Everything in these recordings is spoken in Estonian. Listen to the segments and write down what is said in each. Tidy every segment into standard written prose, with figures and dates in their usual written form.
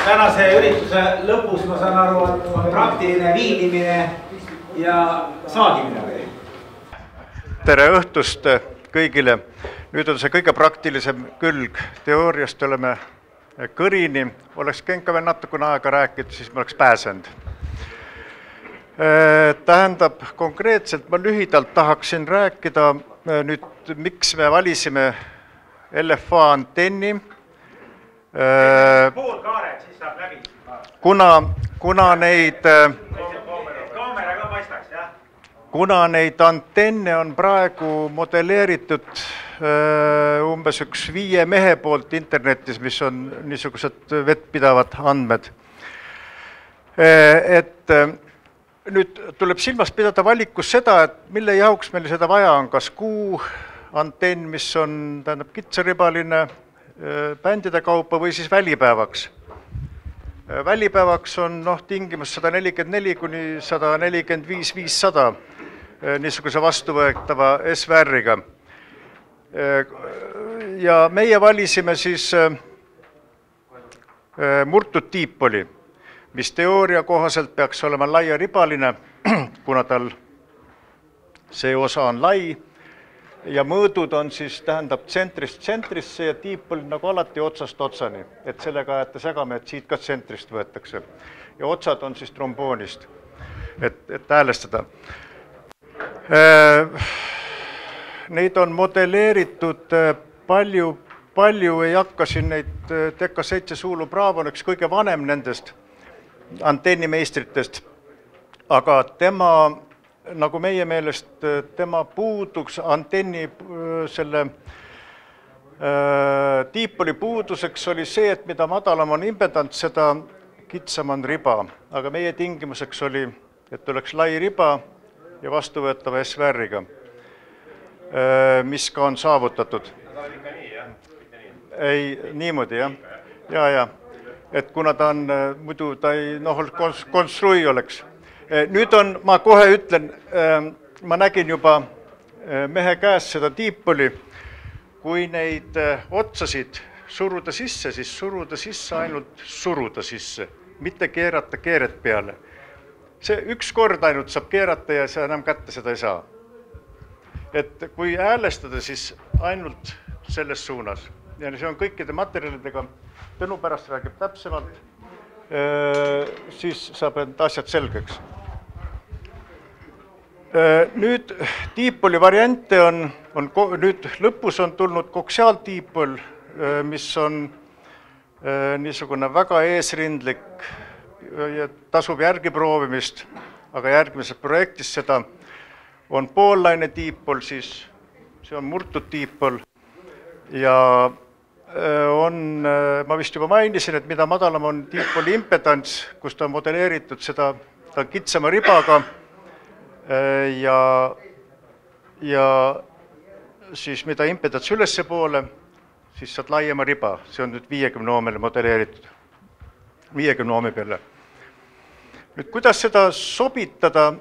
tänase ürituse lõpus ma saan aru, et on praktiline viilimine ja saagimine. Tere õhtust kõigile. Nüüd on see kõige praktilisem külg. Teooriast oleme kõrini. Oleks käinud veel natukene aega rääkida, siis me oleks pääsenud. Tähendab, konkreetselt ma lühidalt tahaksin rääkida nüüd, miks me valisime LFA antenni. Pool kaaret, siis saab läbi. Kuna neid antenne on praegu modelleeritud umbes üks 5 mehe poolt internetis, mis on niisugused vettpidavad andmed. Et nüüd tuleb silmas pidada valikus seda, et mille jaoks meil seda vaja on, kas kuu antenn, mis on kitsaribaline bändide kaupa või siis välipäevaks. Välipäevaks on tingimus 144 kuni 145 500 niisuguse vastuvõetava SVR-iga. Ja meie valisime siis murtud diipoli, mis teooria kohaselt peaks olema laiaribaline, kuna tal see osa on lai ja mõõdud on siis, tähendab, tsentrist tsentrisse ja diipol nagu alati otsast otsani, et sellega ajate segame, et siit ka tsentrist võetakse. Ja otsad on siis tromboonist, et häälestada. Neid on modelleeritud palju ei hakka siin neid DK7 Zulu Bravo on üks kõige vanem nendest antennimeistritest, aga tema, nagu meie meelest, tema puuduks antenni selle diipoli puuduseks oli see, et mida madalam on impedants, seda kitsam on riba, aga meie tingimuseks oli, et oleks lai riba ja vastuvõetava SVR-iga, mis ka on saavutatud. Aga on ikka nii, jah? Ei, niimoodi, jah. Ja. Et kuna ta on, muidu ta ei, konstrui oleks. Nüüd on, ma kohe ütlen, ma nägin juba mehe käes seda diipoli, kui neid otsasid suruda sisse, siis suruda sisse, ainult suruda sisse, mitte keerata keeret peale. See üks kord ainult saab keerata ja see enam kätte seda ei saa. Et kui häälestada, siis ainult selles suunas. Ja see on kõikide materjalidega, Tõnu pärast räägib täpsemalt, siis saab end asjad selgeks. Nüüd diipoli variante on nüüd lõpus on tulnud koksiaaldiipol, mis on niisugune väga eesrindlik ja tasub järgi proovimist, aga järgmises projektis seda on poollaine diipol, siis see on murtud diipol ja ma vist juba mainisin, et mida madalam on diipoli impedants, kus ta on modelleeritud seda, ta on kitsama ribaga ja siis mida impedants ülesse poole, siis saad laiema riba, see on nüüd 50 oomele modelleeritud, 50 oomi peale. Nüüd, kuidas seda sobitada,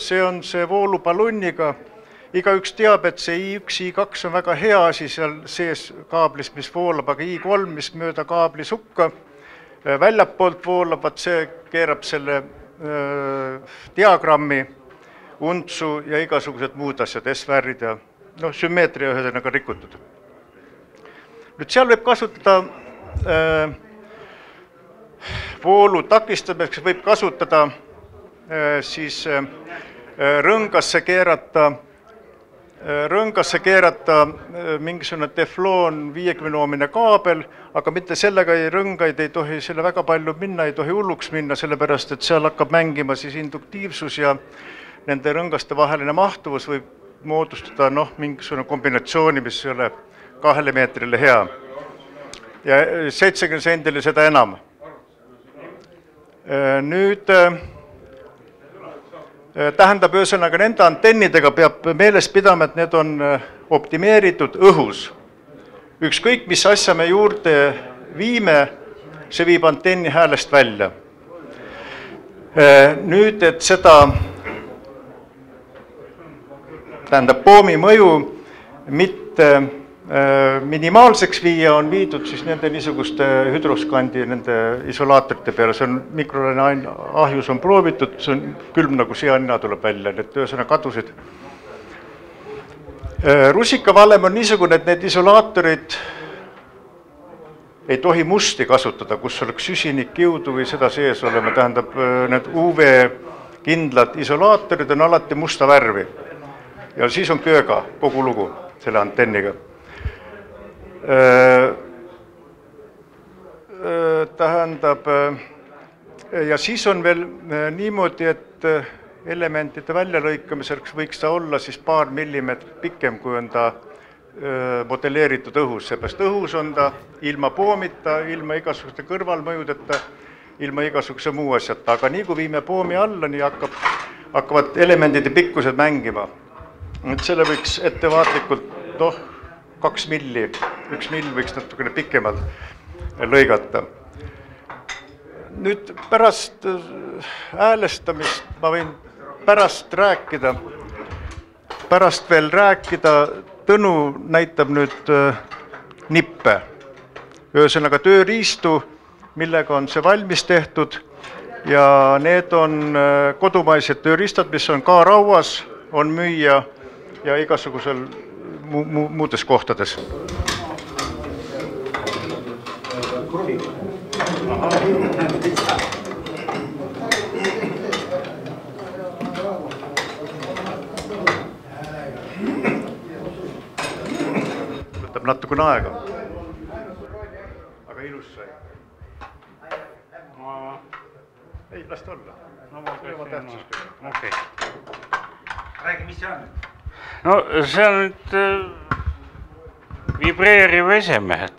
see on see voolupalunniga, igaüks teab, et see I1, I2 on väga hea asi seal sees kaablis, mis voolab, aga I3, mis mööda kaabli sukka, väljapoolt voolab, see keerab selle diagrammi, untsu ja igasugused muud asjad, SVR-id ja sümmeetria ühesõnaga rikutud. Nüüd seal võib kasutada voolu takistamiseks, võib kasutada siis rõngasse keerata mingisugune tefloon 50-oomine kaabel, aga mitte sellega rõngaid ei tohi selle väga palju minna, ei tohi hulluks minna, sellepärast et seal hakkab mängima siis induktiivsus ja nende rõngaste vaheline mahtuvus võib moodustada mingisugune kombinatsiooni, mis ei ole 2 meetrile hea. Ja 70 sendile seda enam. Nüüd tähendab ühesõnaga nende antennidega peab meeles pidama, et need on optimeeritud õhus. Ükskõik, mis asja me juurde viime, see viib antenni häälest välja. Nüüd, et seda tähendab poomi mõju mitte minimaalseks viia on viidud siis nende niisuguste hüdroskandi nende isolaatorite peale, see on mikrolaineahjus on proovitud, see on külm nagu seanina tuleb välja, need ühesõnaga kadusid. Rusikavalem on niisugune, et need isolaatorid ei tohi musti kasutada, kus oleks süsinikkiudu või seda sees olema, tähendab need UV kindlad isolaatorid on alati musta värvi ja siis on kööga kogu lugu selle antenniga. Tähendab, ja siis on veel niimoodi, et elementide väljalõikamiseks võiks ta olla siis paar millimeetrit pikem, kui on ta modelleeritud õhus, seepärast õhus on ta ilma poomita, ilma igasuguste kõrvalmõjudeta, ilma igasuguse muu asjata, aga nii kui viime poomi alla, nii hakkavad elemendide pikkused mängima. Et selle võiks ettevaatlikult, 2 milli, 1 mill võiks natukene pikemalt lõigata. Nüüd pärast häälestamist ma võin pärast veel rääkida, Tõnu näitab nüüd nippe, ühesõnaga tööriistu, millega on see valmis tehtud ja need on kodumaised tööriistad, mis on ka rauas, on müüa ja igasugusel muudes kohtades. Võtab natukene aega. Aga ilus sai. Ei, las ta olla. Räägi, mis see on? No see on nüüd vibreeriv esemehed.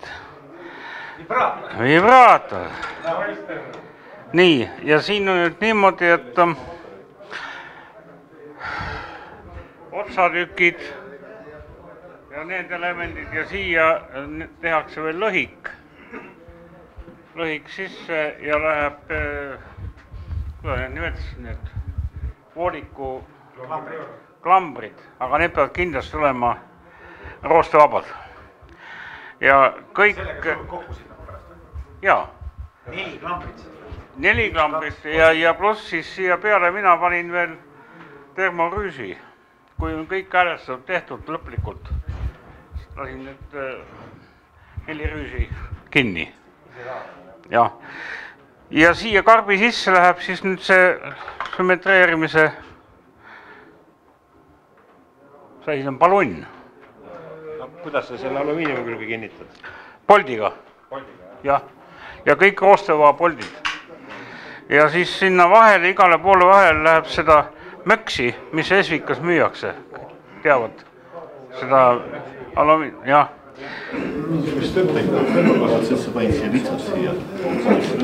Vibraator. Nii, ja siin on nüüd niimoodi, et otsatükid ja need elemendid ja siia tehakse veel lõhik sisse ja läheb, kuidas need nimetasid need, vooliku klambrid, aga need peavad kindlasti olema roostevabad. Ja kõik... Jaa. 4 klambrit. 4 klambrit ja pluss siis siia peale mina panin veel termorüüsi. Kui on kõik häälestatud tehtud lõplikult, lasin nüüd 4 rüüsi kinni. Ja siia karbi sisse läheb siis nüüd see sümmetreerimise see on ballonn. Kuidas sa selle alumiiniumi külge kinnitad? Poldiga. Ja kõik roostevaa poldid. Ja siis sinna vahele, igale poole vahele läheb seda möksi, mis Esvikas müüakse. Teavad seda alumiiniumi, jah. Mis tõmbakat, et sa panid siia vitsas siia? Kas see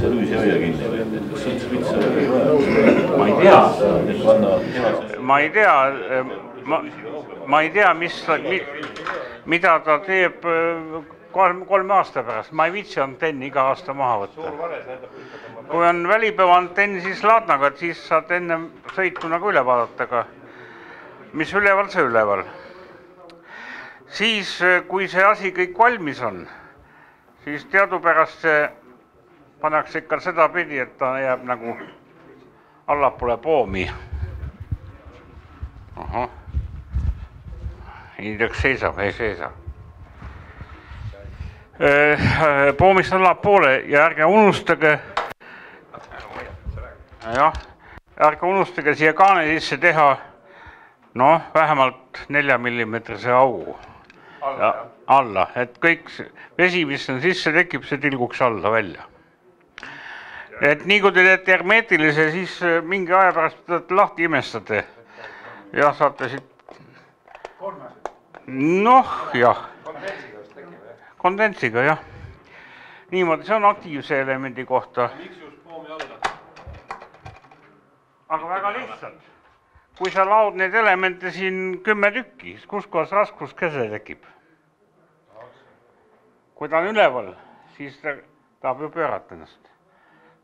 rüüs ei hoia kinni või? Kas see üldse vitsa ei vaja? Ma ei tea, mida ta teeb 3 aasta pärast. Ma ei vitsi antenni iga aasta maha võtta. Kui on välipäeva antenn, siis laadnaga, et siis saad enne sõitu nagu üle vaadata, mis üleval see üleval. Siis, kui see asi kõik valmis on, siis teadupärast see pannakse ikka seda pidi, et ta jääb nagu allapoole poomi. Ahah. Indeks seisab, ei seisa. Poomist allapoole ja ärge unustage siia kaane sisse teha vähemalt 4 millimeetrise augu alla, et kõik vesi, mis on sisse tekib, see tilguks alla välja. Et nii kui te teete hermeetilise, siis mingi aja pärast lahti imestate. Jah, saate siit... jah. Kondensiga, jah. Niimoodi, see on aktiivse elemendi kohta. Miks just poomi alla? Aga väga lihtsalt. Kui sa laud neid elemente siin 10 tükki, siis kus kohas raskuskese tekib? Kui ta on üleval, siis ta tahab ju pöörata ennast.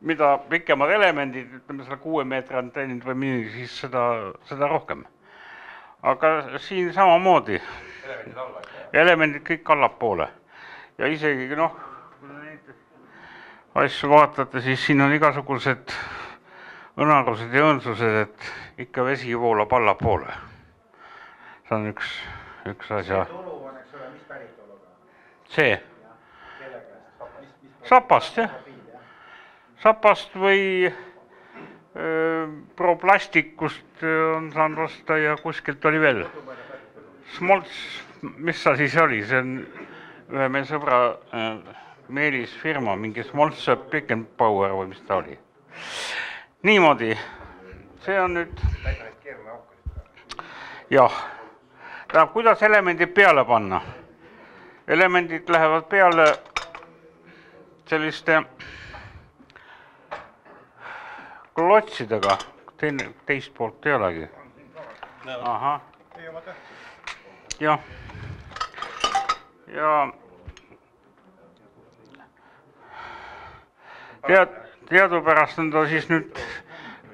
Mida pikemad elemendid, ütleme selle 6 meetri antennid või midagi, siis seda rohkem. Aga siin samamoodi. Elemendid kõik allapoole. Ja isegi noh, kui neid asju vaatate, siis siin on igasugused õnarused ja õõnsused, et ikka vesi voolab allapoole. See on üks asja. See? Sapast, jah. Sapast või proplastikust on saanud osta ja kuskilt oli veel. Smolts, mis sa siis oli? See on ühe meie sõbra Meelis firma, mingi Smolts Pickenbauer või mis ta oli. Niimoodi, see on nüüd... Jah, tähendab, kuidas elemendid peale panna? Elemendid lähevad peale selliste klotsidega, teist poolt ei olegi. Ahah. Jah. Ja teadupärast on ta siis nüüd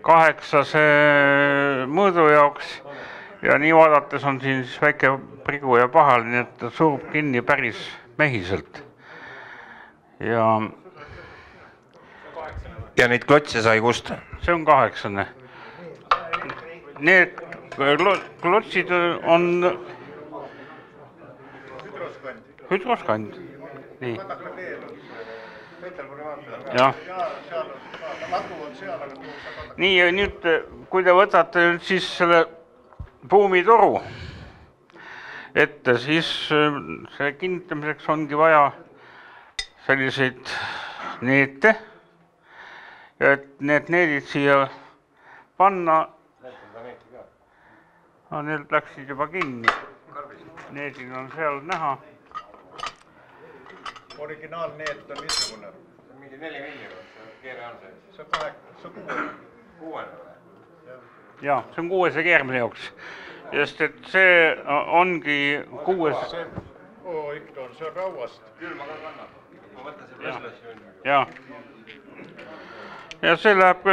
8 mõõdu jaoks ja nii vaadates on siin siis väike prigu ja pahal, nii et ta surub kinni päris mehiselt. Ja neid klotse sai kust? See on 8. Need klotsid on hüdroskand. Nii. Jah. Nii, ja nüüd, kui te võtate nüüd siis selle buumitoru ette, siis selle kinnitamiseks ongi vaja selliseid neete, et need needid siia panna. Need läksid juba kinni. Needid on seal näha. Originaalneet on missugune? Mingi 4 miljonit, keere on see. See on 6. Jaa, see on 6 keermise jaoks. Just, et see ongi 6... See on rauast. Küll ma ka kannan. Ma võtan see preslassi. Jaa. Ja see läheb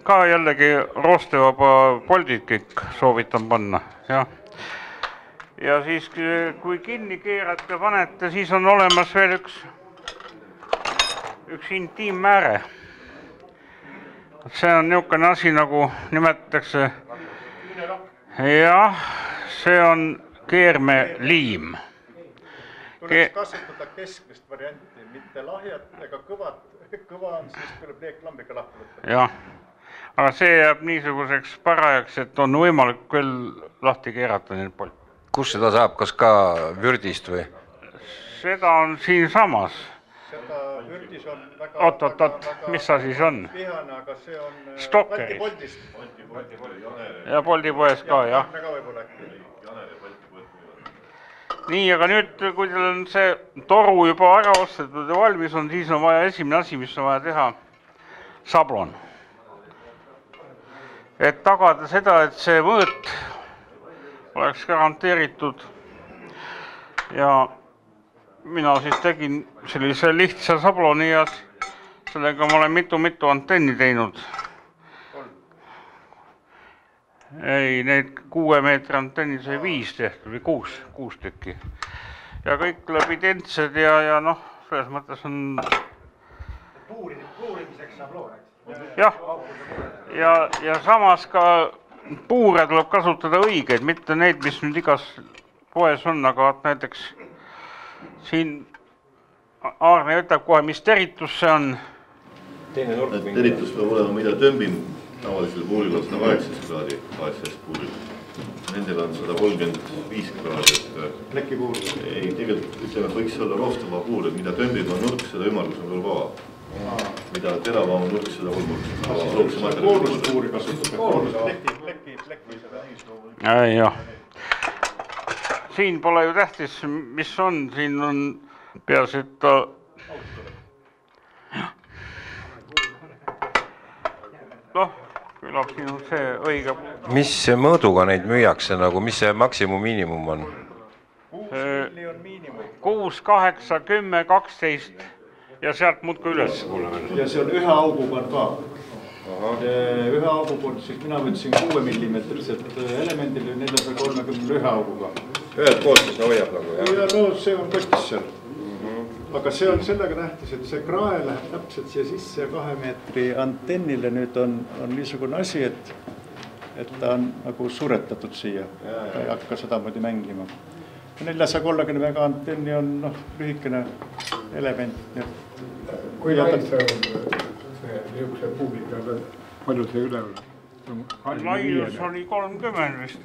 ka jällegi roostevaba poldid kõik soovitan panna. Ja siis, kui kinni keerate, panete, siis on olemas veel üks intiimmääre. See on niisugune asi, nagu nimetatakse. Jah, see on keermeliim. Tuleks kasutada keskmist varianti, mitte lahjat ega kõvat. Kõva on, siis tuleb leeklambiga lahti võtta. Jah, aga see jääb niisuguseks parajaks, et on võimalik veel lahti keerata need poolt. Kus seda saab, kas ka Würdist või? Seda on siin samas. Seda Würdis on väga... Oot, mis sa siis on? Vihane, aga see on... Stokkeris. Balti ja Boldi-poes ka, jah. Nii, aga nüüd, kui teil on see toru juba ära ostetud ja valmis on, siis on vaja esimene asi, mis on vaja teha, sablon. Et tagada seda, et see mõõt oleks garanteeritud ja mina siis tegin sellise lihtsa sabloni ja sellega ma olen mitu antenni teinud. Ei, need 6 meetri antenni sai 5 tehtud või 6 tükki. Ja kõik läbi tentsed ja noh, selles mõttes on... Puurimiseks saab loo, eks? Jah, ja samas ka puure tuleb kasutada õigeid, mitte neid, mis nüüd igas poes on, aga näiteks siin Aarne ütleb kohe, mis teritus see on. Teritus peab olema, mida tõmbin. Tavalisel puuril on 118 kraadi ASS puuril. Nendel on 135 kraadi. Pleki puur? Ei, tegelikult ütleme, et võiks olla roostava puur, et mida tõmbim on nurk, seda ümmargus on veel vaba. Mida teravam on nurk, seda hulmurgus. Koorluspuuri kasutab. Pleki seda niisugust. Jah. Siin pole ju tähtis, mis on. Siin on peas, et ta... Küllap siin on see õige... Mis mõõduga neid müüakse, nagu, mis see maksimum miinimum on? 6, 8, 10, 12 ja sealt muudku üles. Ja see on ühe auguga on ka. Ühe augu poolt, siis mina võtsin 6 mm elemendil ja 431 auguga. ühelt poolt siis hoiab nagu, jah? Ja no see on kostis seal. Aga see on sellega nähtis, et see krae läheb täpselt siia sisse ja 2 meetri antennile nüüd on niisugune asi, et ta on nagu suretatud siia. Ta ei hakka sedamoodi mängima. 430 mega antenni on lühikene element. Kui lai see on niisuguse publika peal? Palju see üleval? Laius oli 30 vist.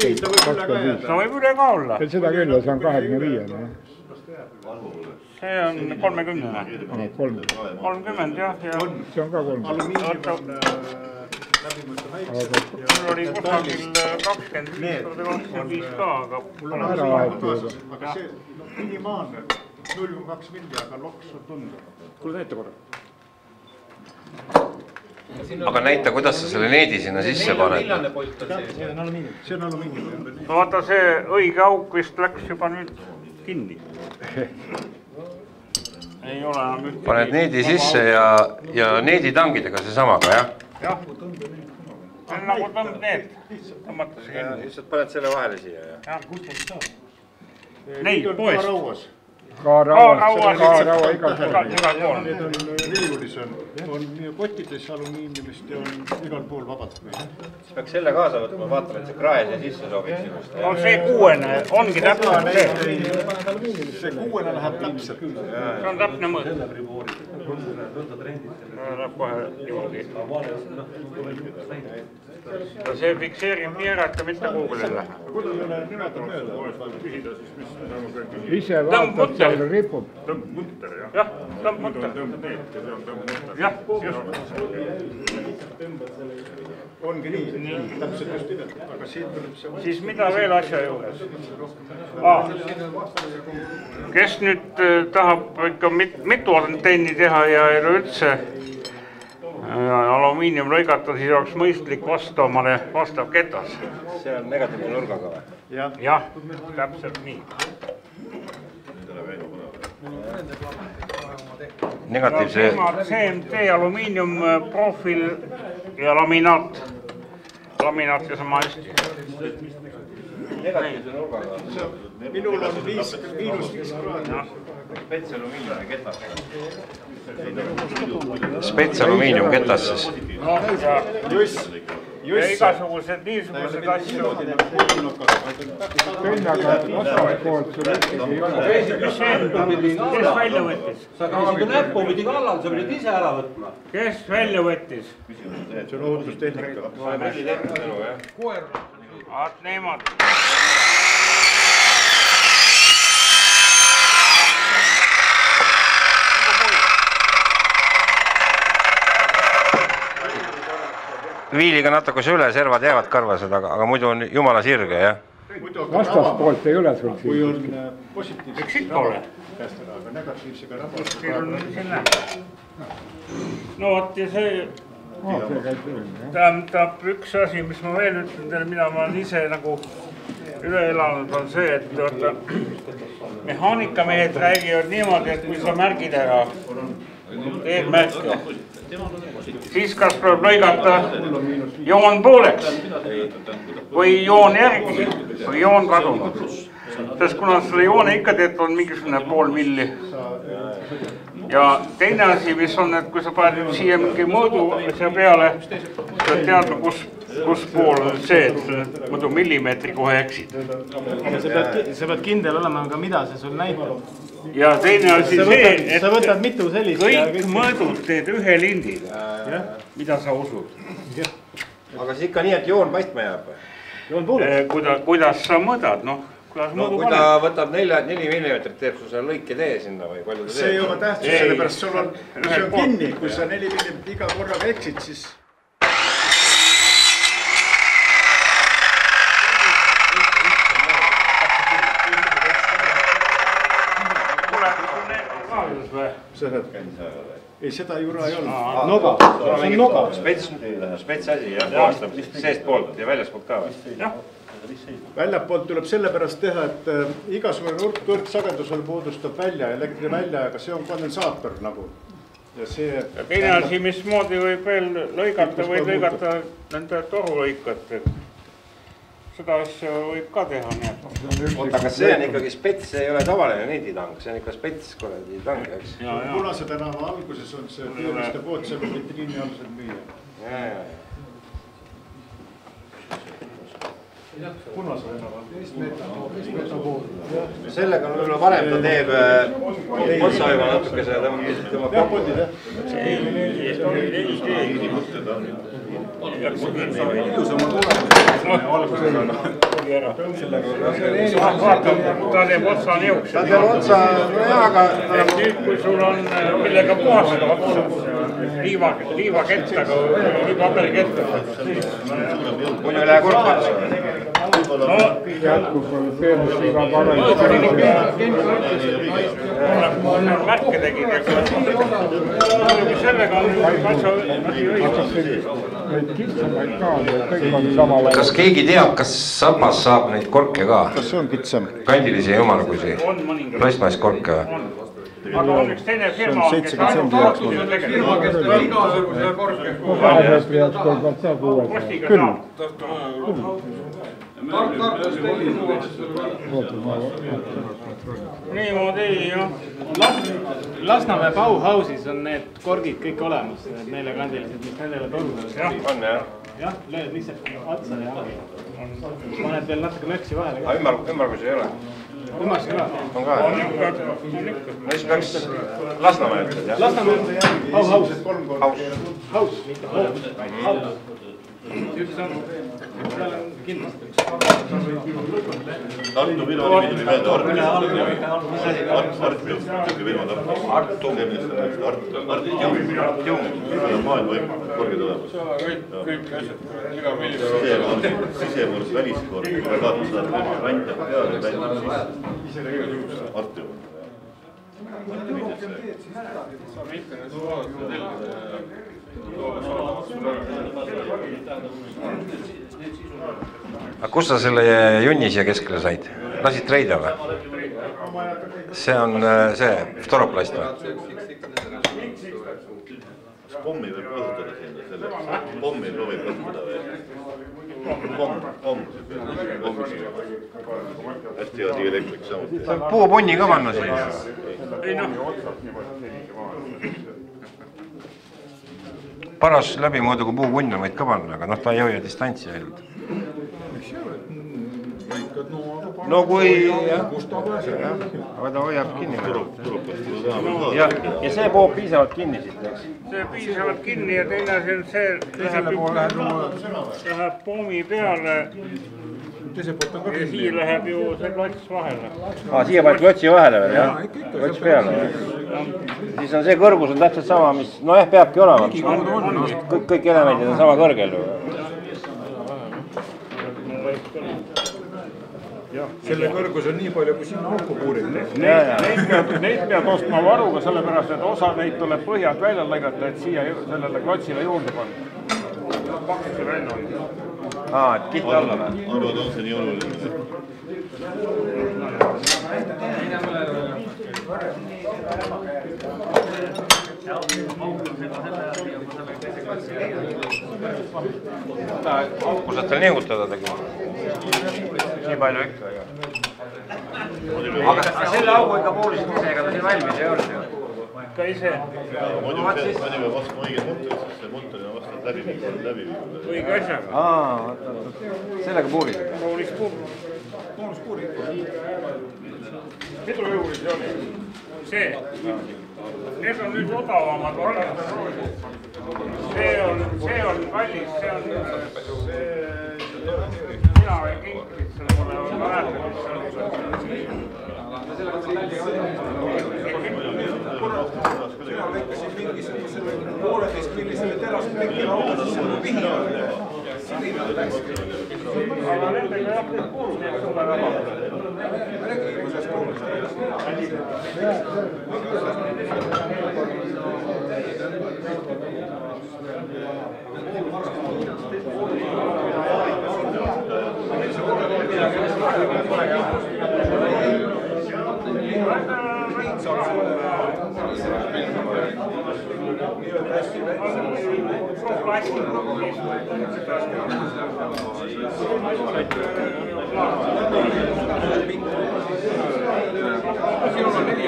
Ei, ta võib üle ka jääda. Ta võib üle ka olla. Seda küll, see on 25. See on 30. 30 jah. See on ka 30. Mul oli kusagil 25 ka, aga see minimaalne 0,2 milli, aga loks on tunda. Kuule näita korra. Aga näita, kuidas sa selle needi sinna sisse paned. See on alumiinium. Vaata, see õige auk vist läks juba nüüd kinni. Ei ole enam ühtegi. Paned needi sisse ja needitangidega see samaga, jah? Jah. See on nagu need. Tõmmata see kinni. Lihtsalt paned selle vahele siia, jah? Neid poest. K-raua igal pool. Need on riiulis on kotides alumiiniumist ja on igal pool vabalt. Siis peaks selle kaasa võtma, vaatame, et see krae siia sisse sobiks. No see 6 ongi täpselt see. See 6 läheb täpselt. See on täpne mõõt. Läheb kohe niimoodi. See fikseerib nii ära, et ta mitte kuugule ei lähe. Ise vaatad, seal ripub. Tõmbmutter, jah. Jah, tõmbmutter. Jah, just. Ongi nii, täpselt just nimelt. Aga siin tuleb see... Siis mida veel asja juures? Kes nüüd tahab ikka mitu antenni teha ja üleüldse alumiinium lõigata, siis oleks mõistlik vastav ketas. See on negatiivse nurgaga või? Jah, täpselt nii. Negatiivse... CMT alumiinium profiil ja laminaat. Laminaat ja sama hästi. Negatiivse nurgaga. Minul on -5 kraadi. Spetsalumiiniumi ketas. Spetsalumiinium ketas siis. Ja igasugused niisugused asju. Pennaga vastavalt poolt sul ühtegi ei ole. Kes välja võttis? Sa käisid näppu pidi kallal, sa pidid ise ära võtma. Kes välja võttis? See on ohutustehnika. Vaat nemad. Viiliga natuke üle, servad jäävad karvased, aga muidu on jumala sirge, jah? Vastaspoolt ei ole sul siin. Kui on positiivsed, Eks ikka ole. aga negatiivsega No vot ja see tähendab üks asi, mis ma veel ütlen teile, mida ma olen ise nagu üle elanud, on see, et mehaanikamehed räägivad niimoodi, et kui sa märgid ära, teed märke, siis kas tuleb lõigata joon pooleks või joon järgi või joon kadunud. Sest kuna selle joone ikka teed on mingisugune pool milli. Ja teine asi, mis on, et kui sa paned siia mingi mõõdu asja peale, sa tead, kus pool on see, et muidu millimeetri kohe eksid. Sa pead kindel olema, aga mida see sul näitab. Ja teine asi see, et kõik mõõdud teed ühe lindi, mida sa usud. Aga siis ikka nii, et joon paistma jääb? Kuidas sa mõõdad, noh? No kui ta võtab 4 millimeetrit, teeb su selle lõike tee sinna või palju ta teeb? See ei ole tähtsus, sellepärast sul on kinni, kui sa 4 millimeetrit iga korraga eksid, siis... Ei, seda jura ei olnud. Noga, see on noga. Spets asi, jah, puhastab seest poolt ja väljaspoolt ka või? Väljapoolt tuleb sellepärast teha, et igasugune kõrgsagedusel puudustab välja, elektri välja, aga see on kondensaator nagu. Ja teine asi, mismoodi võib veel lõigata, võib lõigata nende torulõikat. seda asja võib ka teha, nii et. Oota, kas see on ikkagi spets, see ei ole tavaline nenditang, see on ikka spets kuradi tang, eks? Punase tänava alguses on see teeliste pood, see võib vitriini alusel müüa. Punase tänava. Sellega on võib-olla varem ta teeb otsa juba natuke seda tema kokku. Ta teeb otsa niuks. Ta teeb otsa, aga nüüd kui sul on millega puhastada otsa, liivakettaga või paberikettaga. muidu ei lähe kurvaks. Märke tegid, sellega on katsa Kas keegi teab, kas Sapas saab neid korke ka? Kas see on kitsam? Kandilisi jumalakusi, plastmass korke või? Aga on üks teine firma, kes ainult korkudega tegelikult. Postiga saab. Niimoodi, jah. Lasnamäe Bauhausis on need korgid kõik olemas, need neljakandilised, mis nendele torgudele. Jah, on jah. Jah, lööd lihtsalt otsa ja paned veel natuke möksi vahele. Ümmargus ei ole? Ümmargus ei ole. On ka? On ikka. Mis peaks Lasnamäe ütled, jah? Lasnamäe Bauhaus. Haus, mitte Haus. Üks on, seal on kindlasti üks. Tartu firma nimi tuli meelde Artu. Maailma võib korgid olemas. Sisemurd, väliskord, kui vaatad seda rante peale, siis Artu. Aga kus sa selle junni siia keskele said? Lasid treida või? See on see Storoplast või? Kas pommi võib kasutada sinna selleks? Pommi võib kasutada või? Pomm. Hästi hea elektrik samuti. Saab puupunni ka panna siia? ei noh. Paras läbimõõduga puupunn võid ka panna, aga noh, ta ei hoia distantsi ainult. No kui jah, aga ta hoiab kinni. Ja see poob piisavalt kinni siit, eks? See piisavalt kinni ja teine asi on see, läheb pommi peale ja siia läheb ju see klots vahele. Siia paned klotsi vahele veel, jah? Klots peale. Siis on see kõrgus on täpselt sama, mis, nojah, peabki olema. Kõik elemendid on sama kõrgel. Selle kõrgus on nii palju, kui sinna auku puurib. Neid pead ostma varuga, sellepärast, et osa neid tuleb põhjad välja lõigata, et siia sellele klotsile juurde panna. Pakkuse välja hoida. Et kiht alla või? Arvad, on see nii oluline? Auku saad teil nihutada tegi. Nii palju ikka. Aga selle augu ikka poolisid ise, ega ta siin valmis ei olnud ju. Ka ise. Muidu peab vastu õige mutri, sest see mutri on vastu läbi viinud. Õige asjaga. Sellega puurisid? Puuris puuris. Mitu juuris oli? See. Need on nüüd odavamad. See on kallis, see on... Mina veel kinkisid selle mulle on väärtanud. Mina lõikasin mingisugusele 1,5 millisele terasplekile autos, see on vihi on. Sinina läks. Aga nendega jah, need kuulud jääb sulle raha. Räägi, kuidas kuulud. nii-öelda hästi sinul on 4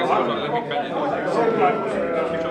aastal lemmikbändid. Mis on lemmikbändid?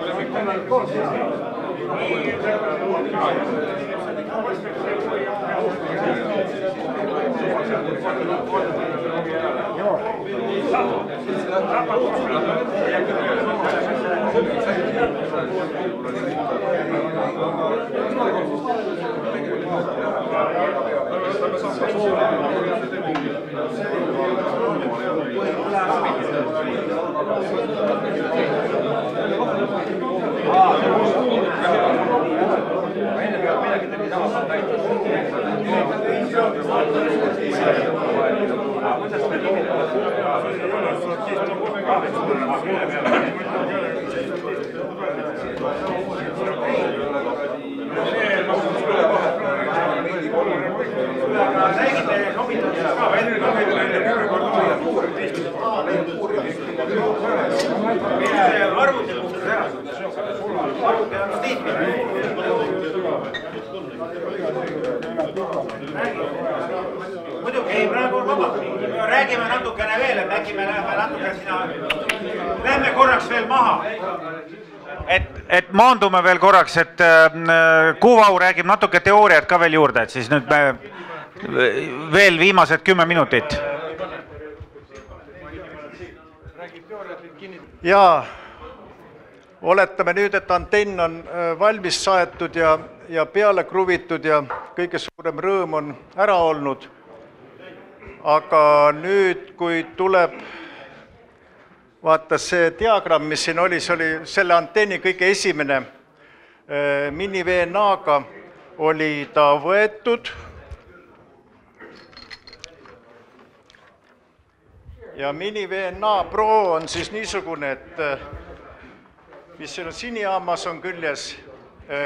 Muidugi ei, praegu on vaba. Räägime natukene veel, et äkki me läheme natukene sinna. Lähme korraks veel maha. Et maandume veel korraks, et Kuuvau räägib natuke teooriat ka veel juurde, et siis nüüd me veel viimased 10 minutit. Jaa, oletame nüüd, et antenn on valmis saetud ja peale kruvitud ja kõige suurem rõõm on ära olnud. Aga nüüd, kui tuleb, vaata see diagramm, mis siin oli, see oli selle antenni kõige esimene mini-VNA-ga oli ta võetud. Ja mini-VNA Pro on siis niisugune, et mis siin on sinijaamas on küljes,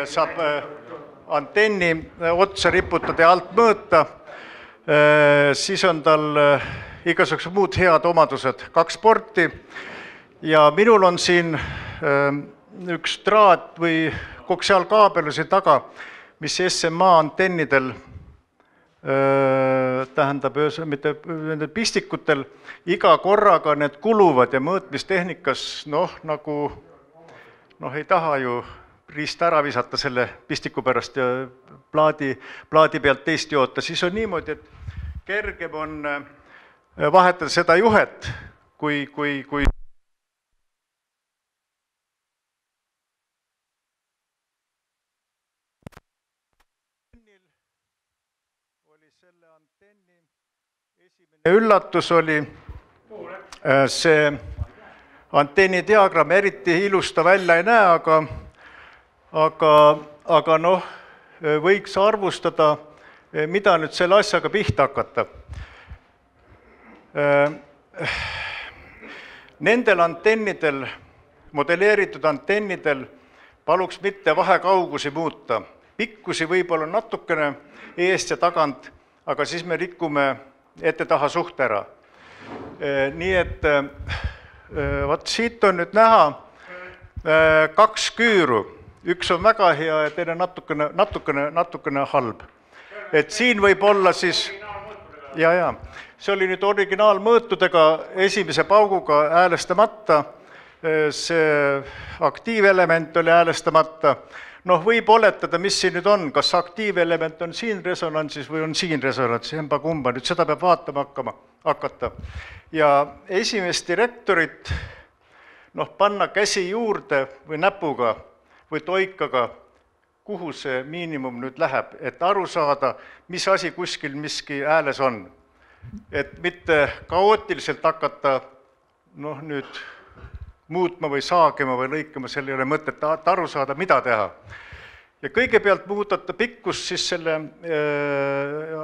saab antenni otsa riputada ja alt mõõta, siis on tal igasugused muud head omadused, 2 porti ja minul on siin üks traat või koksiaalkaabel siin taga, mis SMA antennidel tähendab, mitte nendel pistikutel, iga korraga need kuluvad ja mõõtmistehnikas, nagu ei taha ju riist ära visata selle pistiku pärast ja plaadi pealt teist joota, siis on niimoodi, et kergem on vahetada seda juhet, kui oli selle antenni esimene üllatus oli see antenni diagramm, eriti ilus ta välja ei näe, aga võiks arvustada, mida nüüd selle asjaga pihta hakata. Nendel antennidel, modelleeritud antennidel paluks mitte vahekaugusi muuta. Pikkusi võib-olla natukene eest ja tagant, aga siis me rikume ette-taha suht ära. Nii et siit on nüüd näha 2 küüru. Üks on väga hea ja teine natukene halb. Et siin võib olla siis, see oli nüüd originaalmõõtudega esimese pauguga häälestamata, see aktiivelement oli häälestamata. Võib oletada, mis siin nüüd on, kas aktiivelement on siin resonantsis või on siin resonantsis, emba kumba, nüüd seda peab vaatama hakata. Ja esimest direktorit panna käsi juurde või näpuga või toikaga, kuhu see miinimum nüüd läheb, et aru saada, mis asi kuskil miski hääles on. Et mitte kaootiliselt hakata nüüd muutma või saagima või lõikama, seal ei ole mõtet aru saada, mida teha. Ja kõigepealt muudata pikkust, siis selle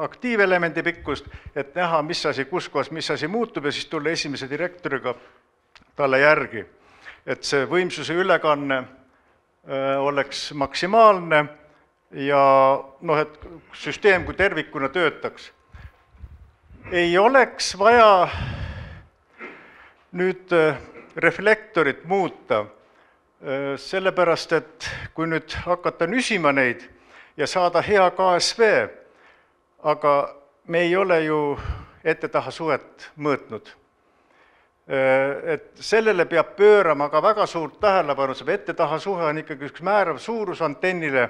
aktiivelemendi pikkust, et näha, mis asi, kus kohas, mis asi muutub ja siis tulla esimese direktoriga talle järgi. Et see võimsuse ülekanne oleks maksimaalne ja et süsteem kui tervikuna töötaks. Ei oleks vaja nüüd reflektorit muuta, sellepärast, et kui nüüd hakata nüsima neid ja saada hea KSV, aga me ei ole ju ette-taha suhet mõõtnud. Et sellele peab pöörama ka väga suurt tähelepanu, see ette-taha suhe on ikkagi üks määrav suurus antennile,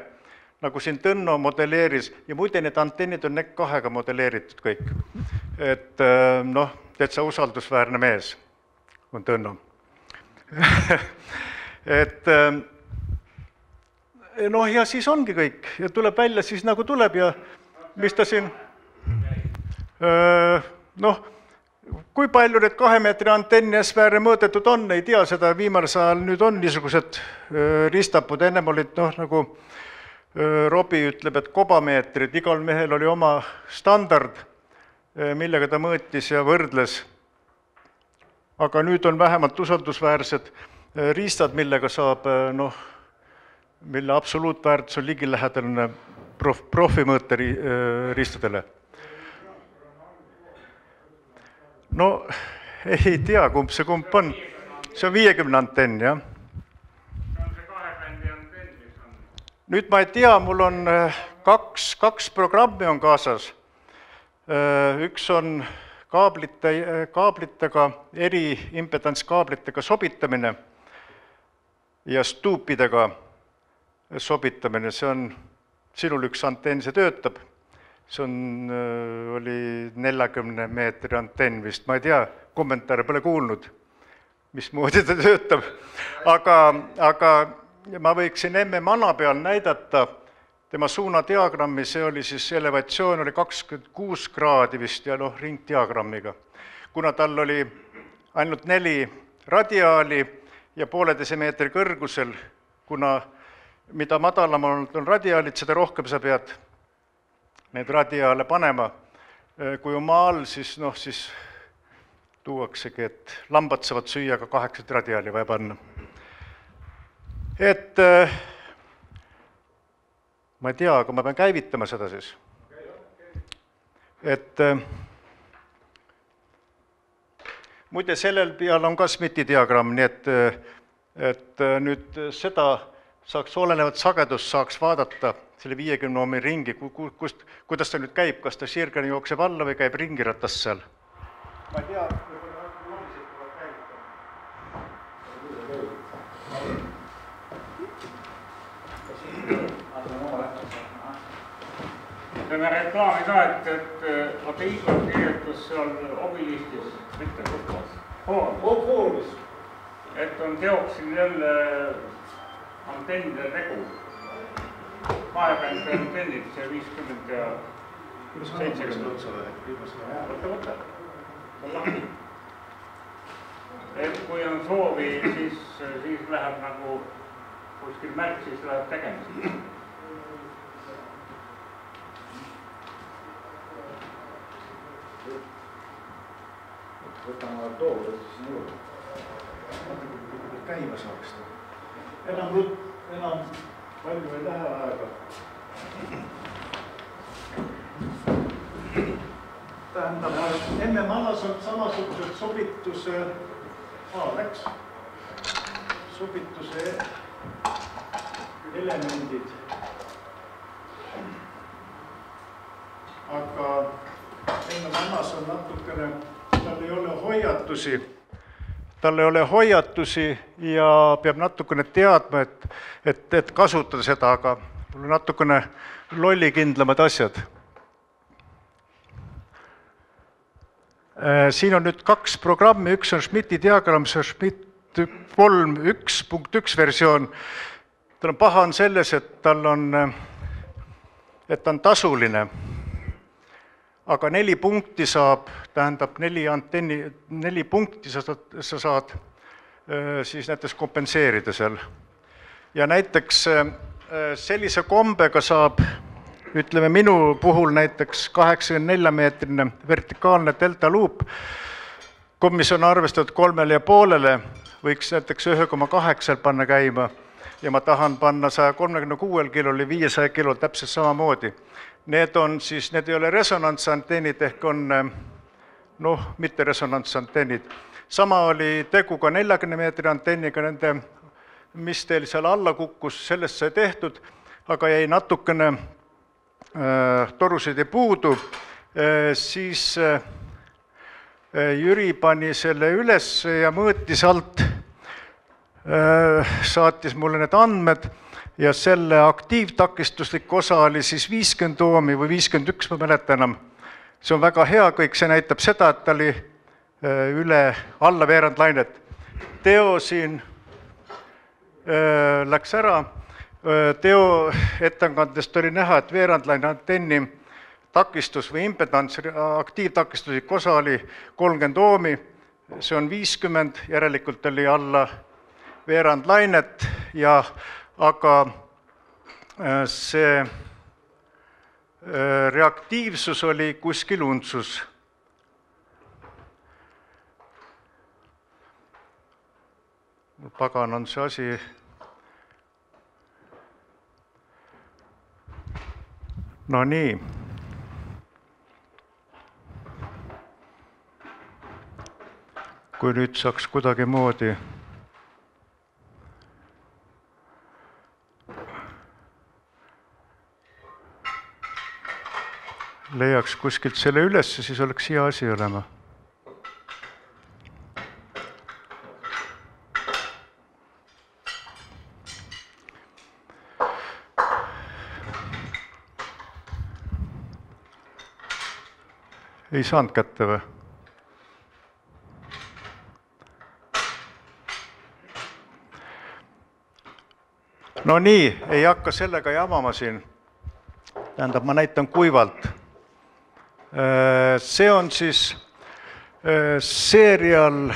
nagu siin Tõnno modelleeris, ja muide need antennid on NEC 2-ga modelleeritud kõik. Et noh, täitsa usaldusväärne mees on Tõnno. Et noh, ja siis ongi kõik ja tuleb välja siis nagu tuleb ja mis ta siin, noh, kui palju need 2 meetri antenni S-vääre mõõdetud on, ei tea seda, viimasel ajal nüüd on niisugused ristapud, ennem olid noh, nagu Robi ütleb, et kobameetrid, igal mehel oli oma standard, millega ta mõõtis ja võrdles. Aga nüüd on vähemalt usaldusväärsed riistad, millega saab, noh, mille absoluutväärtus on ligilähedane profimõõte riistadele. No ei tea, kumb see kumb on. See on 50 antenn, jah. See on see 2 bändi antenn, mis on. Nüüd ma ei tea, mul on kaks programmi on kaasas. Üks on kaablitega, eri impedantskaablitega sobitamine ja stuupidega sobitamine. See on, sinul üks antenn, see töötab. See oli 40 meetri antenn vist, ma ei tea, kommentaare pole kuulnud, mismoodi ta töötab. Aga ma võiksin MM-ana peal näidata tema suunadiagrammi, see oli siis elevatsioon oli 26 kraadi vist ja noh, ringdiagrammiga. Kuna tal oli ainult 4 radiaali ja 1,5 meetri kõrgusel, kuna mida madalam on radiaalid, seda rohkem sa pead need radiaale panema. Kui on maa all, siis noh, siis tuuaksegi, et lambad saavad süüa ka 8 radiaali vaja panna. Et ma ei tea, aga ma pean käivitama seda siis. Et muide, sellel peal on ka Smithi diagramm, nii et nüüd seda saaks olenevat sagedust saaks vaadata selle 50 ohmi ringi, kuidas ta nüüd käib, kas ta sirgeni jookseb alla või käib ringiratast seal? Ma ei tea, Teeme reklaami ka, et Igor kirjutas seal obilistis, mitte foorumis, et on teoksil jälle antennide tegu. 2 bändi antennid, see 50 ja 70. Võta. Et kui on soovi, siis läheb nagu kuskil märk, siis läheb tegemiseks. Võtame toole siis juurde. Vaata, käima saaks. Enam palju ei lähe aega. Tähendab, MM-alas on samasugused sobituse elemendid. Aga MM-alas on natukene tal ei ole hoiatusi ja peab natukene teadma, et kasutada seda, aga mul on natukene lollikindlamad asjad. Siin on nüüd 2 programmi, üks on Smithi diagramm, see on Schmidt 3.1.1 versioon. Tal on paha on selles, et ta on tasuline. Aga 4 punkti saab, tähendab 4 punkti sa saad siis näiteks kompenseerida seal. Ja näiteks sellise kombega saab, ütleme minu puhul näiteks 84-meetrine vertikaalne delta loop, mis on arvestatud 3,5, võiks näiteks 1,8 panna käima ja ma tahan panna 136 kilol ja 500 kilol täpselt samamoodi. Need ei ole resonantsantennid ehk on, noh, mitte resonantsantennid. Sama oli tegu ka 40 meetri antenniga, nende mis teil seal alla kukkus, sellest sai tehtud, aga jäi natukene torusid ei puudu, siis Jüri pani selle üles ja mõõtis alt, saatis mulle need andmed ja selle aktiivtakistuslik osa oli siis 50 oomi või 51, ma mäletan enam. See on väga hea kõik, see näitab seda, et ta oli alla veerand lainet. Teo siin läks ära, Teo ettekandest oli näha, et veerandlaine antenni takistus või impedants, aktiivtakistuslik osa oli 30 oomi, see on 50, järelikult oli alla veerandlainet, aga see reaktiivsus oli kuskil untsus. Pagan on see asi. No nii. Kui nüüd saaks kuidagi moodi leiaks kuskilt selle üles, siis oleks hea asi olema. Ei saanud kätte või? No nii, ei hakka sellega jamama siin. Tähendab, ma näitan kuivalt. See on siis serial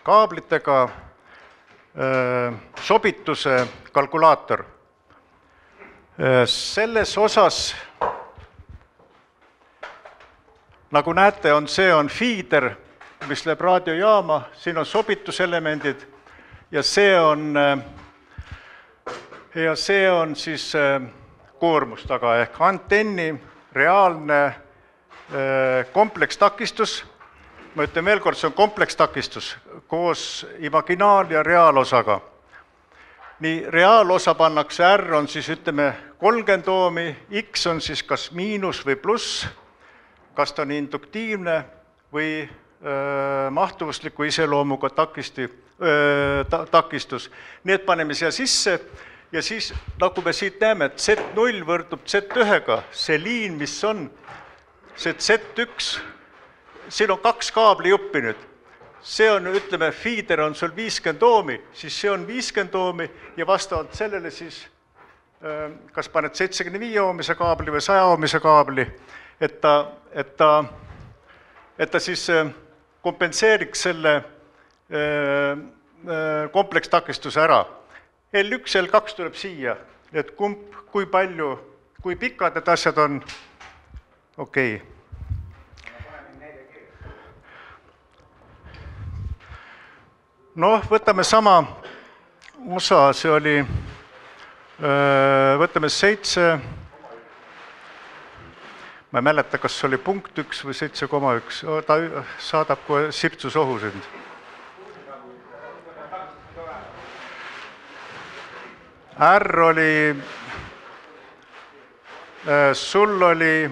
kaablitega sobituse kalkulaator. Selles osas, nagu näete, see on feeder, mis läheb raadiojaama, siin on sobituselemendid ja see on siis koormus taga ehk antenni reaalne komplekstakistus. Ma ütlen veel kord, see on komplekstakistus koos imaginaal- ja reaalosaga. Nii, reaalosa pannakse R on siis ütleme 30 oomi, X on siis kas miinus või pluss, kas ta on induktiivne või mahtuvusliku iseloomuga takistus. Need paneme siia sisse ja siis, nagu me siit näeme, et Z0 võrdub Z1-ga, see liin, mis on, see Z1, siin on 2 kaabliuppi nüüd. See on, ütleme, feeder on sul 50 oomi, siis see on 50 oomi ja vastavalt sellele siis, kas paned 75 oomise kaabli või 100 oomise kaabli, et ta siis kompenseeriks selle komplekstakistuse ära. L1, L2 tuleb siia, et kui palju, kui pikad need asjad on, okei. Noh, võtame sama osa, see oli, võtame 7, ma ei mäleta, kas see oli punkt 1 või 7,1, ta saadab kohe sirtsusohu sind. R oli, sul oli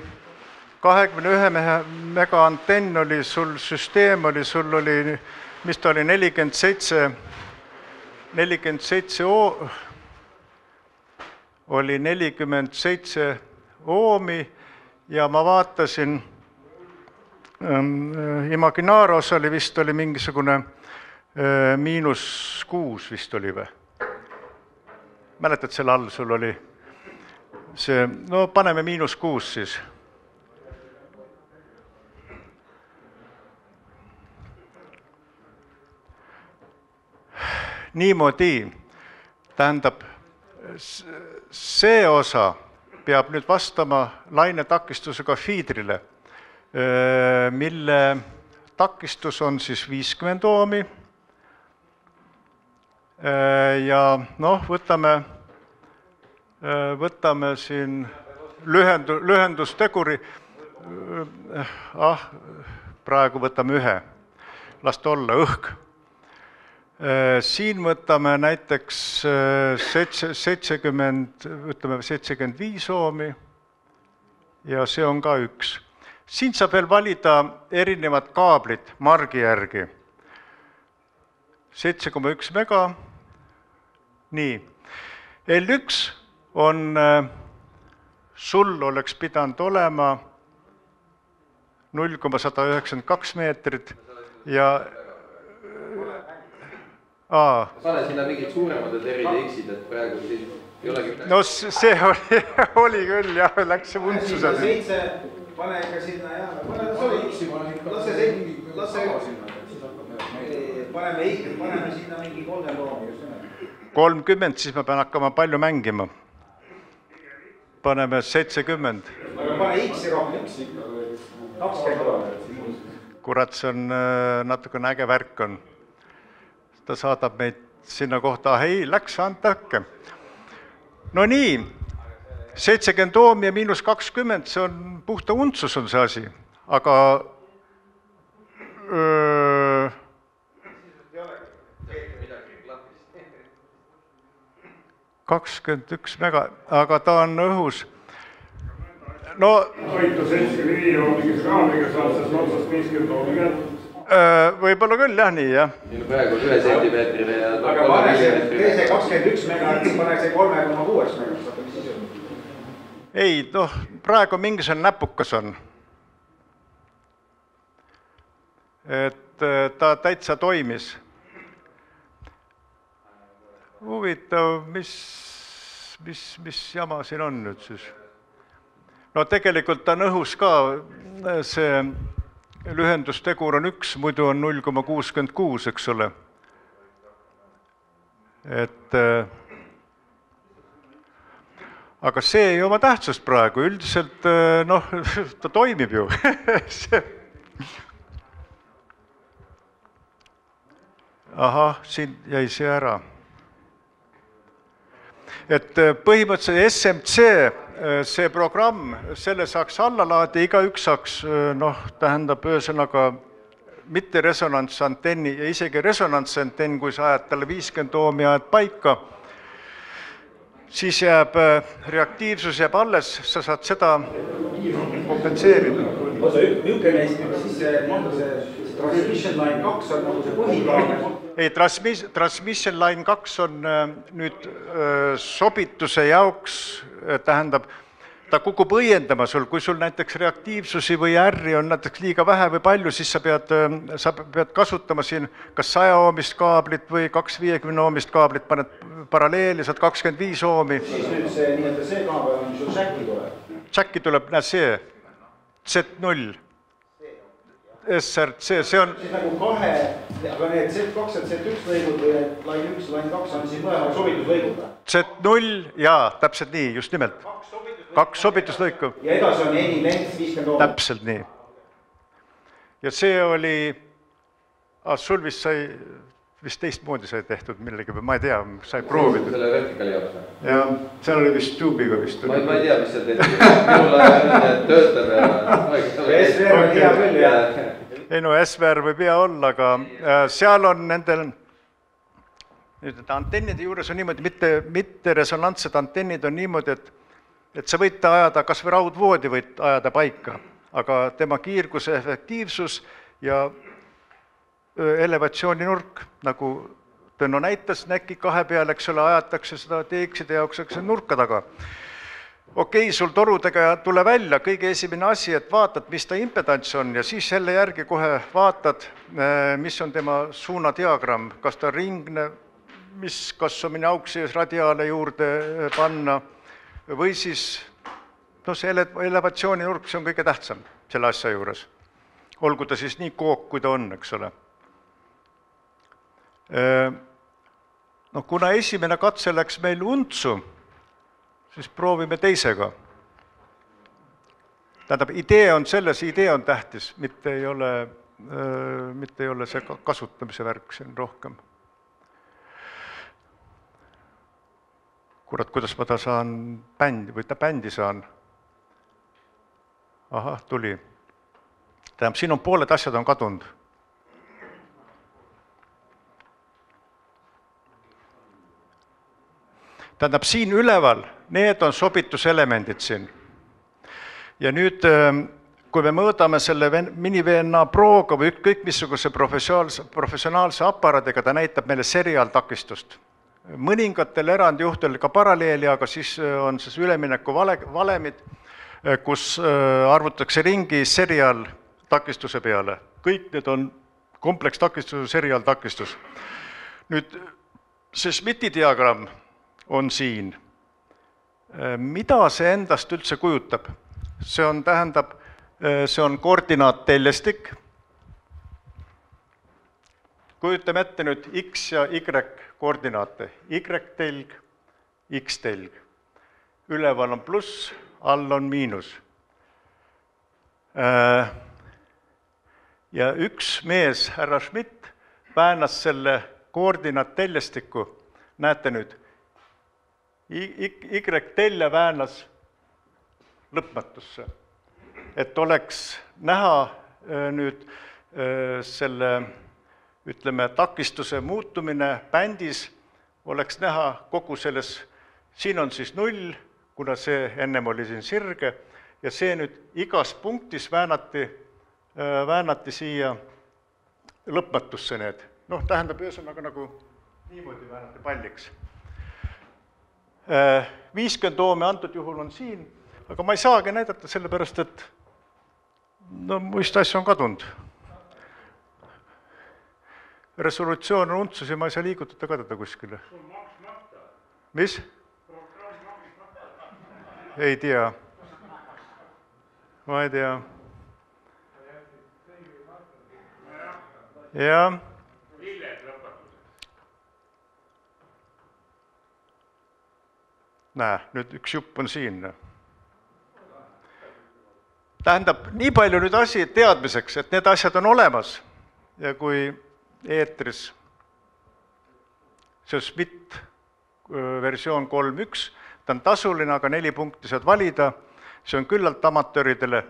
21 mega antenn oli, sul süsteem oli, sul oli, mis ta oli, 47 oli 47 oomi ja ma vaatasin, imaginaarosa oli vist oli mingisugune -6 vist oli või? Mäletad, selle all sul oli see, no paneme -6 siis. Niimoodi, tähendab, see osa peab nüüd vastama lainetakistusega feedrile, mille takistus on siis 50 oomi. Ja noh, võtame siin lühendusteguri, praegu võtame 1, las ta olla õhk. Siin võtame näiteks 75 oomi ja see on ka 1. Siin saab veel valida erinevad kaablid margi järgi. 7,1 mega. Nii. L1 on, sul oleks pidanud olema 0,192 meetrit ja Pane sinna mingid suuremad erid eksid, et praegu siin ei olegi... No see oli küll, jah, läks see vuntsused. 7, pane ikka sinna ja paneme sinna mingi 30 loomi. 30, siis ma pean hakkama palju mängima. Paneme 70. Aga pane X-i rohkem. 20. Kurat, see on natukene äge värk on. Ta saadab meid sinna kohta, ei, läks antake. No nii, 70 oomi ja -20, see on puhta untsus on see asi, aga 21 mega, aga ta on õhus. No... Hoitu 75 oomi kraamiga saab sellest otsast 50 oomi kätte. Võib-olla küll, jah, nii, jah. Praegu 1 sentimeetrile ja... Aga pane see 21 mega, pane see 3,6 mega. Ei, noh, praegu mingisugune näpukas on. Et ta täitsa toimis. Huvitav, mis jama siin on nüüd siis? No tegelikult ta on õhus ka, see... Lühendustegur on 1, muidu on 0,66, eks ole. Et, aga see ei oma tähtsust praegu, üldiselt noh, ta toimib ju. Ahah, siin jäi see ära. Et põhimõtteliselt SMC, see programm, selle saaks alla laadi, igaüks saaks, noh, tähendab ühesõnaga mitte resonantsantenni ja isegi resonantsantenn, kui sa ajad talle 50 oomi ajad paika, siis jääb reaktiivsus jääb alles, sa saad seda kompenseerida. Siis Transmission Line 2 on nagu see põhikaabel. Ei, Transmission Line 2 on nüüd sobituse jaoks, tähendab, ta kukub õiendama sul, kui sul näiteks reaktiivsusi või R-i on näiteks liiga vähe või palju, siis sa pead kasutama siin kas 100 oomist kaablit või 250 oomist kaablit, paned paralleeli, saad 25 oomi. Siis nüüd see kaabel on, sul Jacki tuleb. Jacki tuleb, näe see, Z0. SRC, see on... Siis nagu kahe, aga need Z2 ja Z1 lõigud või Line 1 ja Line 2 on siis mõlemad sobitusõigud? Z0, jaa, täpselt nii, just nimelt. 2 sobituslõiku. Ja edasi on eni length 50 oomi. Täpselt nii. Ja see oli... Sul vist sai... Vist teistmoodi sai tehtud millegi, ma ei tea, sai proovida. Selle vertikali jaoks? Jah, seal oli vist tuubiga vist. Ma ei tea, mis seal tehtud. Minul töötab ja... SVR on hea küll, jah. Ei no, SVR võib hea olla, aga seal on nendel... Antennide juures on niimoodi, mitte resonantsed antennid on niimoodi, et sa võid ajada, kas või raudvoodi võid ajada paika, aga tema kiirguse efektiivsus ja elevatsiooninurk, nagu Tõnno näitas, näki 2 peale, eks ole, ajatakse seda TX-ide jaoks, eks nurka taga. Okei, sul torudega tule välja, kõige esimene asi, et vaatad, mis ta impedants on ja siis selle järgi kohe vaatad, mis on tema suunadiagramm, kas ta ringne, kas on mingi auk sees radiaale juurde panna või siis see elevatsiooninurk, see on kõige tähtsam selle asja juures. Olgu ta siis nii kook, kui ta on, eks ole. No kuna esimene katse läks meil untsu, siis proovime teisega. Tähendab, idee on selles, idee on tähtis, mitte ei ole see kasutamise värk, see on rohkem. Kurat, kuidas ma ta saan bändi saan? Ahah, tuli. Tähendab, siin on pooled asjad on kadunud. Tähendab, siin üleval, need on sobituselemendid siin. Ja nüüd, kui me mõõdame selle mini-VNA Proga või kõik missuguse professionaalse aparaadiga, ta näitab meile seriaaltakistust. Mõningatel erandjuhtudel ka paralleeli, aga siis on siis ülemineku valemid, kus arvutatakse ringi seriaaltakistuse peale. Kõik need on komplekstakistus, seriaaltakistus. Nüüd, see Schmidti diagramm on siin. Mida see endast üldse kujutab? See on koordinaatteljastik. Kujutame ette nüüd X ja Y koordinaate. Y-telg, X-telg. Üleval on pluss, all on miinus. Ja üks mees, härra Schmidt, väänas selle koordinaatteljastikku. Näete nüüd, Y-telja väänas lõpmatusse. Et oleks näha nüüd selle, ütleme, takistuse muutumine bändis, oleks näha kogu selles, siin on siis 0, kuna see ennem oli siin sirge, ja see nüüd igas punktis väänati siia lõpmatusse need. Noh, tähendab ühesõnaga nagu niimoodi väänati palliks. 50 oomi antud juhul on siin, aga ma ei saagi näidata sellepärast, et no muist asju on kadunud. Resolutsioon on untsus ja ma ei saa liigutada kadada kuskile. Mis? Ei tea. Ma ei tea. Jah. Näe, nüüd üks jupp on siin. Tähendab, nii palju nüüd asi teadmiseks, et need asjad on olemas ja kui eetris see Schmidt versioon 3.1, ta on tasuline, aga 4 punkti saad valida, see on küllalt amatööridele.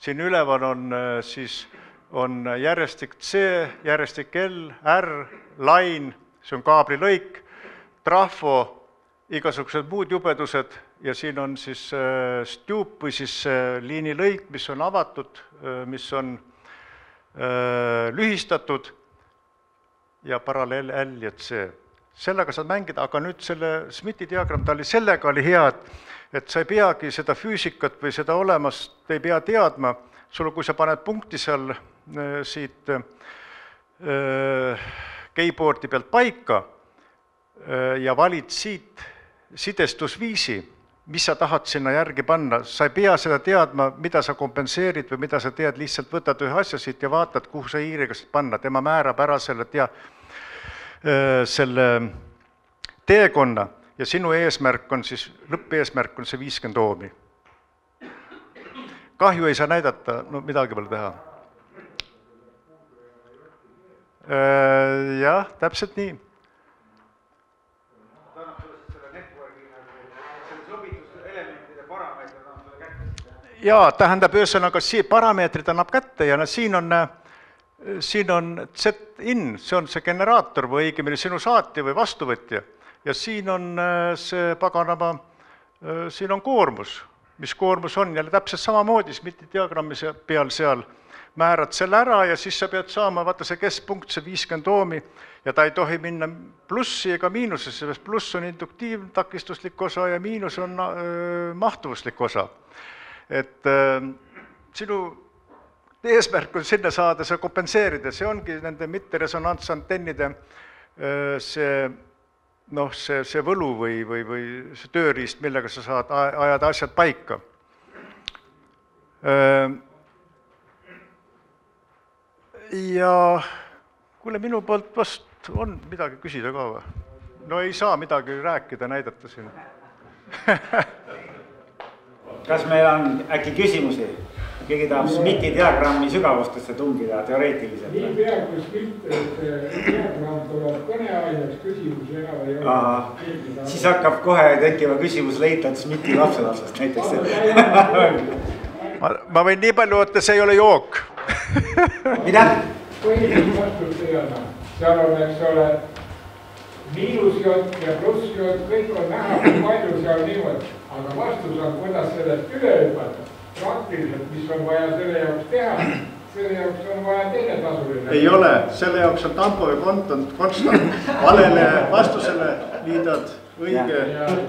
Siin üleval on järjestik C, järjestik L, R, lain, see on kaablilõik, trafo, igasugused muud jubedused ja siin on siis stuup või siis liinilõik, mis on avatud, mis on lühistatud ja paralleel L ja C. Sellega saad mängida, aga nüüd selle Schmidti diagramm, sellega oli hea, et sa ei peagi seda füüsikat või seda olemast ei pea teadma. Sul, kui sa paned punkti seal siit keyboardi pealt paika ja valid siit sidestusviisi, mis sa tahad sinna järgi panna, sa ei pea seda teadma, mida sa kompenseerid või mida sa tead, lihtsalt võtad ühe asja siit ja vaatad, kuhu sa hiiriga saad panna. Tema määrab ära selle teekonna ja sinu eesmärk on siis, lõppeesmärk on see 50 oomi. Kahju ei saa näidata, no midagi pole teha. Jah, täpselt nii. Jaa, tähendab ühesõnaga, parameetrid annab kätte ja siin on Z-in, see on see generaator või õigemini sinu saatja või vastuvõtja ja siin on see paganama, siin on koormus, mis koormus on jälle täpselt samamoodi, Schmidti diagrammi peal seal määrad selle ära ja siis sa pead saama, vaata see keskpunkt, see 50 oomi ja ta ei tohi minna plussi ega miinusesse, sest pluss on induktiivtakistuslik osa ja miinus on mahtuvuslik osa. Et sinu eesmärk on sinna saada, see kompenseerida, see ongi nende mitteresonantsantennide see võlu või see tööriist, millega sa saad ajada asjad paika. Ja kuule, minu poolt vast on midagi küsida ka või? No ei saa midagi rääkida, näidata siin. Kas meil on äkki küsimusi? Keegi tahab Schmidti diagrammi sügavustesse tungida teoreetiliselt? Nii pea, kui Schmidti diagramm tuleb kõneaineks küsimusi ära või ole. Siis hakkab kohe tekkima küsimus leitad Schmidti lapselapsest näiteks. Ma võin nii palju, et see ei ole jook. Mida? Põhiliselt vastus teada. Seal on, eks ole, miinusjott ja plussjott, kõik on näha, kui palju seal niimoodi. Aga vastus on, kuidas sellest üle hüpata. Praktiliselt, mis on vaja selle jaoks teha, selle jaoks on vaja teine tasuline. Ei ole, selle jaoks on Tampovi konstant. Valele vastusele liidad õige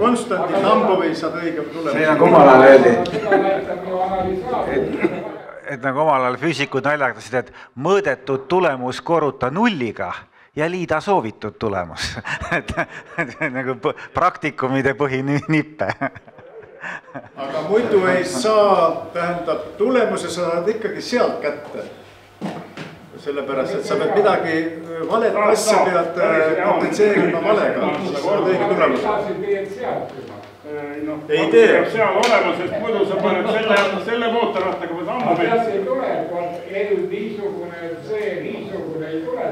konstanti, Tampovi saad õige tulemus. See nagu omal ajal öeldi. Seda näitab ju analüüsaab. Et nagu omal ajal füüsikud naljatasid, et mõõdetud tulemus korruta nulliga ja liida soovitud tulemus. Nagu praktikumide põhinippe. Aga muidu ei saa, tähendab, tulemuse saad ikkagi sealt kätte. Sellepärast, et sa pead midagi valet asja pead kompenseerima valega, siis saad õige tulemuse. Ei tee. Seal olemas, sest muidu sa paned selle mootorrattaga võid ammu meil. See ei tule, kui niisugune, see niisugune ei tule.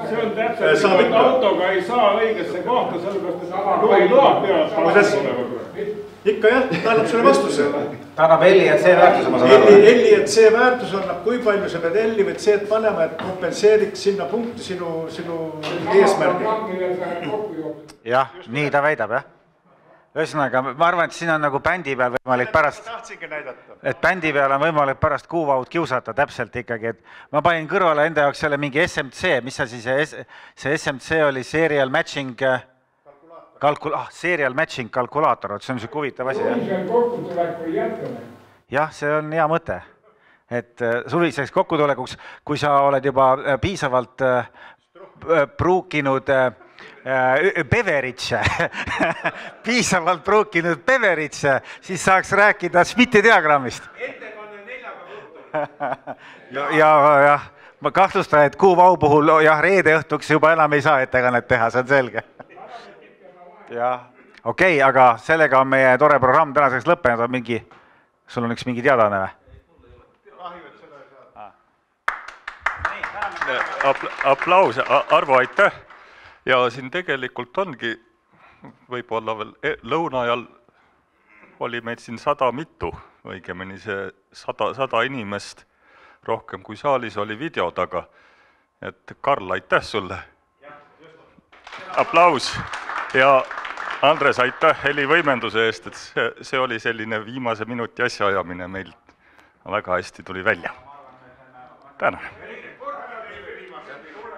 See on täpselt, et autoga ei saa õigesse kohta, sellepärast, et ruumiload peavad olema. Ikka jah, ta annab sulle vastuse. Ta annab L ja C väärtus, ma saan aru. L ja C väärtus annab, kui palju sa pead L või C panema, et kompenseeriks sinna punkti sinu eesmärgi. Jah, nii ta väidab, jah. Ühesõnaga, ma arvan, et siin on nagu bändi peal võimalik pärast, et bändi peal on võimalik pärast kuuvaud kiusata täpselt ikkagi, et ma panin kõrvale enda jaoks selle mingi SMC, mis sa siis, see SMC oli serial matching kalkulaator, see on siuke huvitav asi. Jah, see on hea mõte, et suviseks kokkutulekuks, kui sa oled juba piisavalt pruukinud piisavalt pruukinud Beveridge, siis saaks rääkida Schmidti diagrammist. Ja ma kahtlustan, et kuuvau puhul reede õhtuks juba enam ei saa ettekannet teha, see on selge. Okei, aga sellega on meie tore programm tänaseks lõppenud. Sul on üks mingi teadaanne või? Aplaus, Arvo, aitäh! Ja siin tegelikult ongi, võib-olla veel lõuna ajal oli meid siin 100 mitu, õigemini see 100 inimest rohkem kui saalis oli video taga. Et Karl, aitäh sulle! Aplaus! Ja Andres, aitäh helivõimenduse eest, et see oli selline viimase minuti asjaajamine meil väga hästi tuli välja. Tänan!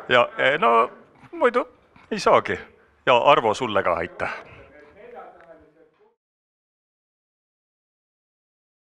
Ja no muidu ei saagi. Ja Arvo, sulle ka aitäh.